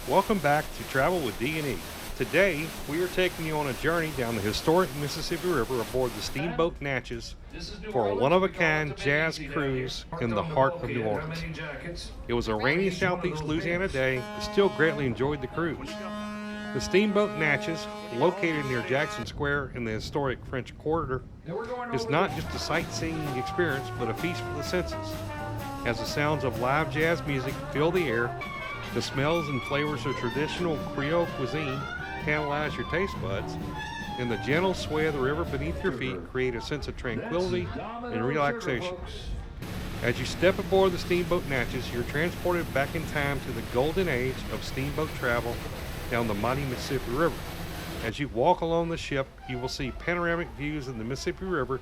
Welcome back to Travel with D&E. Today, we are taking you on a journey down the historic Mississippi River aboard the steamboat Natchez for a one-of-a-kind jazz cruise in the heart of New Orleans. It was a rainy southeast Louisiana day, but still greatly enjoyed the cruise. The steamboat Natchez, located near Jackson Square in the historic French Quarter, is not just a sightseeing experience, but a feast for the senses. As the sounds of live jazz music fill the air, the smells and flavors of traditional Creole cuisine tantalize your taste buds, and the gentle sway of the river beneath your feet create a sense of tranquility and relaxation. As you step aboard the steamboat Natchez, you're transported back in time to the golden age of steamboat travel down the mighty Mississippi River. As you walk along the ship, you will see panoramic views of the Mississippi River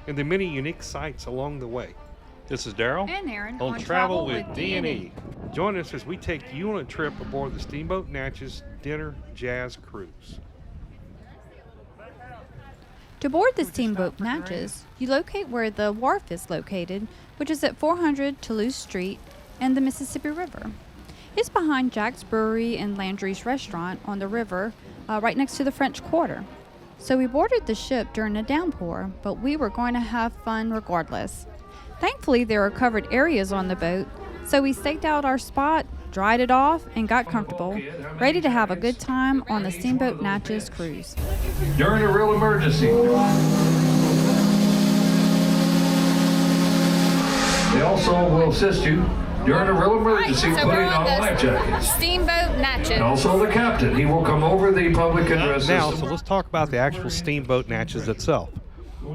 and the many unique sights along the way. This is Daryl and Aaron on Travel with D&E. Join us as we take you on a trip aboard the Steamboat Natchez Dinner Jazz Cruise. To board the Steamboat Natchez, you locate where the wharf is located, which is at 400 Toulouse Street and the Mississippi River. It's behind Jack's Brewery and Landry's Restaurant on the river, right next to the French Quarter. So we boarded the ship during a downpour, but we were going to have fun regardless. Thankfully, there are covered areas on the boat, so we staked out our spot, dried it off, and got comfortable, ready to have a good time on the Steamboat Natchez cruise. During a real emergency, they also will assist you during a real emergency putting on life jackets. Steamboat Natchez. And also the captain, he will come over the public address Now, system. so let's talk about the actual Steamboat Natchez itself.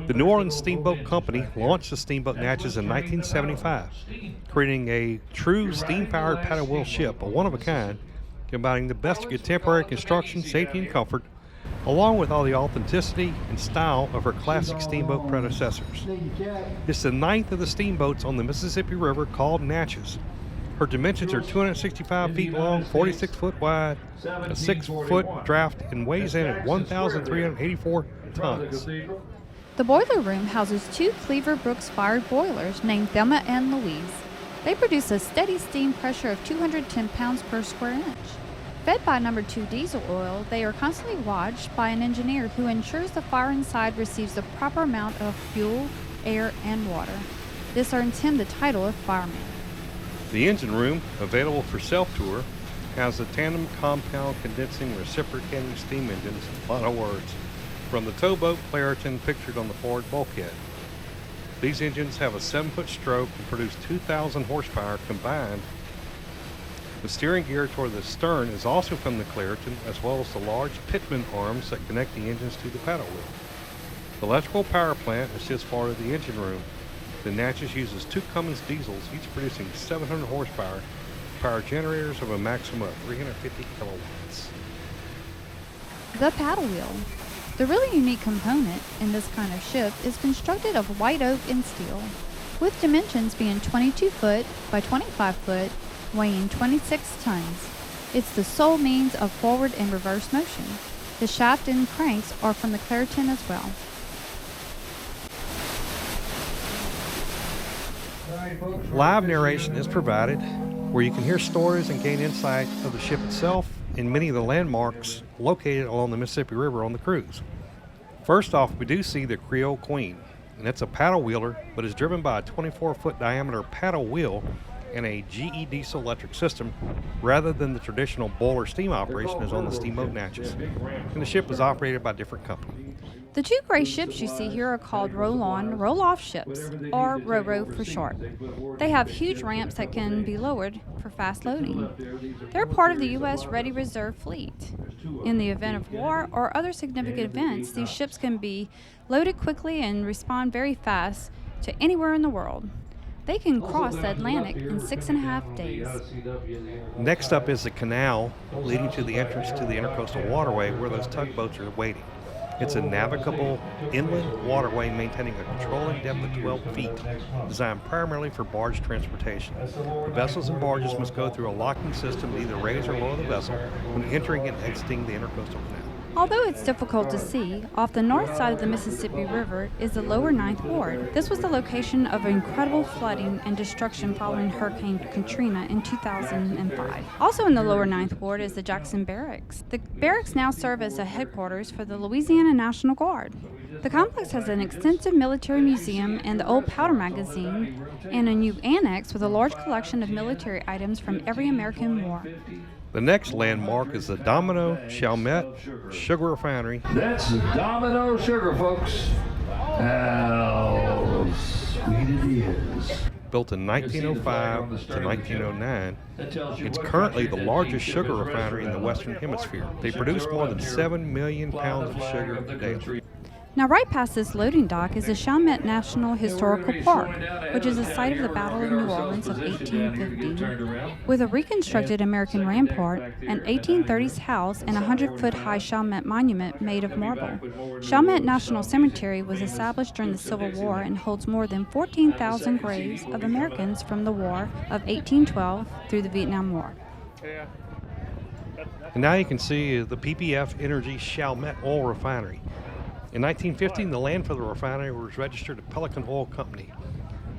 The New Orleans Steamboat Company launched the Steamboat Natchez in 1975, creating a true steam-powered paddle wheel ship, a one-of-a-kind, combining the best of contemporary construction, safety, and comfort, along with all the authenticity and style of her classic steamboat predecessors. It's the ninth of the steamboats on the Mississippi River called Natchez. Her dimensions are 265 feet long, 46 foot wide, a 6-foot draft, and weighs in at 1,384 tons. The boiler room houses two Cleaver Brooks-fired boilers named Thelma and Louise. They produce a steady steam pressure of 210 pounds per square inch. Fed by number 2 diesel oil, they are constantly watched by an engineer who ensures the fire inside receives the proper amount of fuel, air, and water. This earns him the title of fireman. The engine room, available for self-tour, has the tandem compound condensing reciprocating steam engines, a lot of words, from the towboat Clairton pictured on the forward bulkhead. These engines have a 7-foot stroke and produce 2,000 horsepower combined. The steering gear toward the stern is also from the Clairton, as well as the large pitman arms that connect the engines to the paddle wheel. The electrical power plant is just part of the engine room. The Natchez uses 2 Cummins diesels, each producing 700 horsepower, power generators of a maximum of 350 kilowatts. The paddle wheel. The really unique component in this kind of ship is constructed of white oak and steel, with dimensions being 22 foot by 25 foot, weighing 26 tons. It's the sole means of forward and reverse motion. The shaft and cranks are from the Clairton as well. Live narration is provided, where you can hear stories and gain insight of the ship itself and many of the landmarks located along the Mississippi River on the cruise. First off, we do see the Creole Queen, and it's a paddle wheeler, but is driven by a 24-foot diameter paddle wheel and a GE diesel electric system, rather than the traditional boiler steam operation as on the Steamboat Natchez. And the ship is operated by a different company. The 2 gray ships you see here are called roll-on, roll-off ships, or Ro-Ro for short. They have huge ramps that can be lowered for fast loading. They're part of the U.S. Ready Reserve Fleet. In the event of war or other significant events, these ships can be loaded quickly and respond very fast to anywhere in the world. They can cross the Atlantic in 6.5 days. Next up is the canal leading to the entrance to the Intercoastal Waterway, where those tugboats are waiting. It's a navigable inland waterway maintaining a controlling depth of 12 feet, designed primarily for barge transportation. The vessels and barges must go through a locking system to either raise or lower the vessel when entering and exiting the Intercoastal Canal. Although it's difficult to see, off the north side of the Mississippi River is the lower Ninth Ward. This was the location of incredible flooding and destruction following Hurricane Katrina in 2005. Also in the lower Ninth Ward is the Jackson Barracks. The barracks now serve as a headquarters for the Louisiana National Guard. The complex has an extensive military museum and the old powder magazine, and a new annex with a large collection of military items from every American war. The next landmark is the Domino Chalmette Sugar Refinery. That's the Domino Sugar, folks. How sweet it is. Built in 1905 to 1909, it's currently the largest sugar refinery in the Western Hemisphere. They produce more than 7 million pounds of sugar daily. Now, right past this loading dock is the Chalmette National Historical Park, which is the site of the Battle of New Orleans of 1850, with a reconstructed American rampart, an 1830s house, and a 100-foot-high Chalmette monument made of marble. Chalmette National Cemetery was established during the Civil War and holds more than 14,000 graves of Americans from the War of 1812 through the Vietnam War. And now you can see the PBF Energy Chalmette Oil Refinery. In 1915, the land for the refinery was registered to Pelican Oil Company.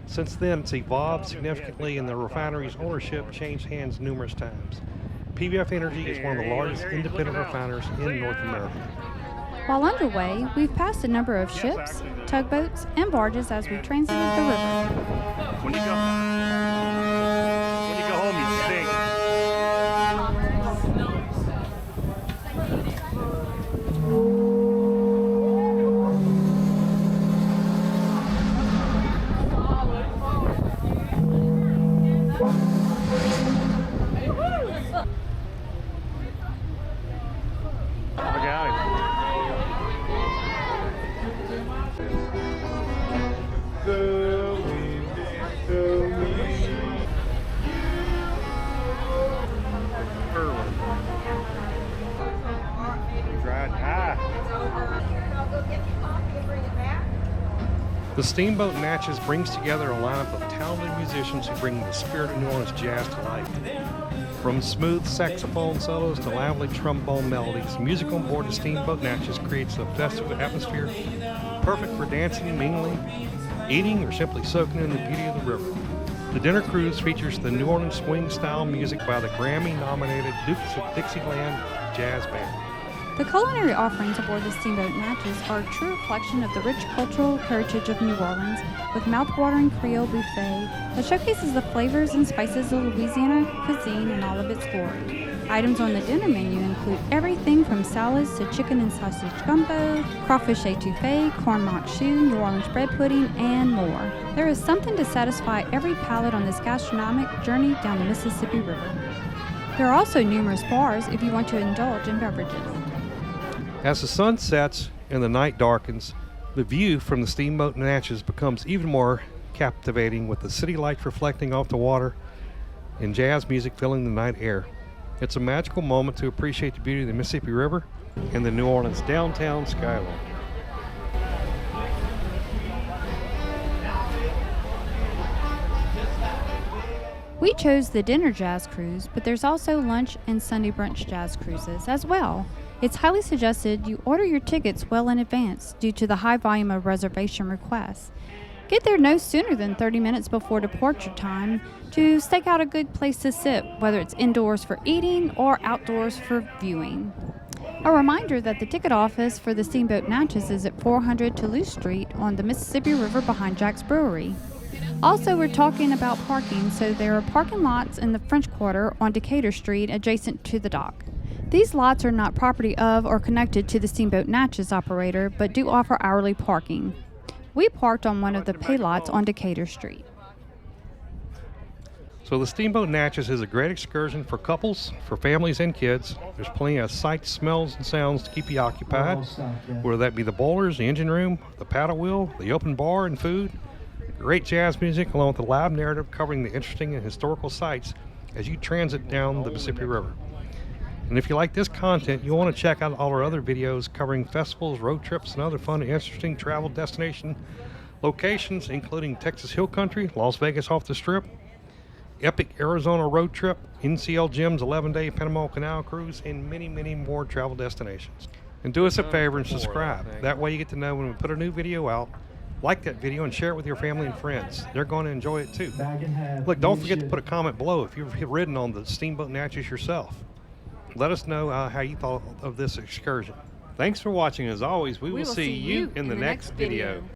Since then, it's evolved significantly and the refinery's ownership changed hands numerous times. PBF Energy is one of the largest independent refiners in North America. While underway, we've passed a number of ships, tugboats, and barges as we transited the river. When you go home, you stink. The Steamboat Natchez brings together a lineup of talented musicians who bring the spirit of New Orleans jazz to life. From smooth saxophone solos to lively trombone melodies, music on board the Steamboat Natchez creates a festive atmosphere perfect for dancing, mingling, eating, or simply soaking in the beauty of the river. The dinner cruise features the New Orleans swing-style music by the Grammy-nominated Dukes of Dixieland Jazz Band. The culinary offerings aboard the Steamboat Natchez are a true reflection of the rich cultural heritage of New Orleans, with mouth-watering Creole buffet that showcases the flavors and spices of Louisiana cuisine in all of its glory. Items on the dinner menu include everything from salads to chicken and sausage gumbo, crawfish etouffee, corn maque choux, New Orleans bread pudding, and more. There is something to satisfy every palate on this gastronomic journey down the Mississippi River. There are also numerous bars if you want to indulge in beverages. As the sun sets and the night darkens, the view from the Steamboat Natchez becomes even more captivating, with the city lights reflecting off the water and jazz music filling the night air. It's a magical moment to appreciate the beauty of the Mississippi River and the New Orleans downtown skyline. We chose the dinner jazz cruise, but there's also lunch and Sunday brunch jazz cruises as well. It's highly suggested you order your tickets well in advance due to the high volume of reservation requests. Get there no sooner than 30 minutes before departure time to stake out a good place to sit, whether it's indoors for eating or outdoors for viewing. A reminder that the ticket office for the Steamboat Natchez is at 400 Toulouse Street on the Mississippi River behind Jack's Brewery. Also, we're talking about parking, so there are parking lots in the French Quarter on Decatur Street adjacent to the dock. These lots are not property of or connected to the Steamboat Natchez operator, but do offer hourly parking. We parked on one of the pay lots on Decatur Street. So the Steamboat Natchez is a great excursion for couples, for families and kids. There's plenty of sights, smells, and sounds to keep you occupied, whether that be the boilers, the engine room, the paddle wheel, the open bar, and food. Great jazz music along with a live narrative covering the interesting and historical sites as you transit down the Mississippi River. And if you like this content, you'll want to check out all our other videos covering festivals, road trips, and other fun and interesting travel destination locations, including Texas Hill Country, Las Vegas off the Strip, epic Arizona road trip, NCL Jim's 11-day Panama Canal cruise, and many, many more travel destinations. And do us a favor and subscribe. That way you get to know when we put a new video out. Like that video and share it with your family and friends. They're going to enjoy it too. Look, don't forget to put a comment below if you've ridden on the Steamboat Natchez yourself. Let us know how you thought of this excursion. Thanks for watching. As always, we will see you in the next video.